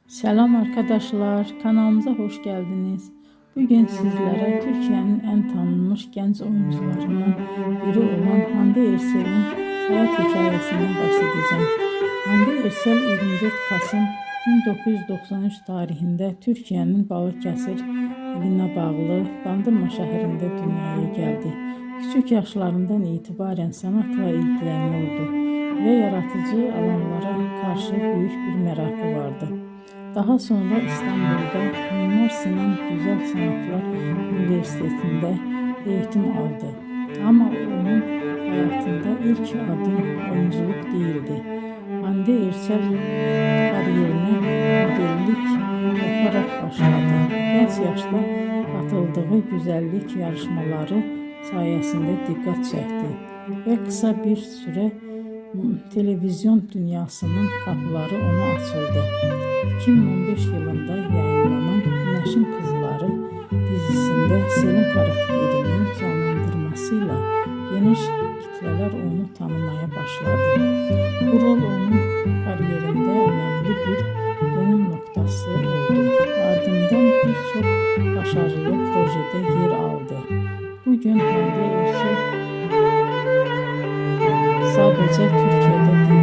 Selam arkadaşlar, kanalımıza hoş geldiniz. Bugün sizlere Türkiye'nin en tanınmış genç oyuncularından biri olan Hande Erçel'in hayat hikayesinden bahsedeceğim. Hande Erçel 24 Kasım 1993 tarihinde Türkiye'nin Balıkesir iline bağlı Bandırma şehrinde dünyaya geldi. Küçük yaşlarından itibaren sanatla ilgileniyordu ve yaratıcı alanlara karşı büyük bir merakı vardı. Daha sonra İstanbul'da Mimar Sinan Güzel Sanatlar Üniversitesi'nde eğitim aldı. Ama onun hayatında ilk adım oyunculuk değildi. Hande Erçel kariyerine modellik yaparak başladı. Genç yaşta katıldığı güzellik yarışmaları sayesinde dikkat çekti ve kısa bir süre televizyon dünyasının kapıları ona açıldı. 2015 yılında yayınlanan Güneşin Kızları dizisinde Selin karakterinin canlandırmasıyla geniş kitleler onu tanımaya başladı. Bu rol onun kariyerinde önemli bir dönüm noktası oldu. Ardından birçok başarılı projede yer aldı. Bugün Hande Erçel sadece Türkiye'de değil,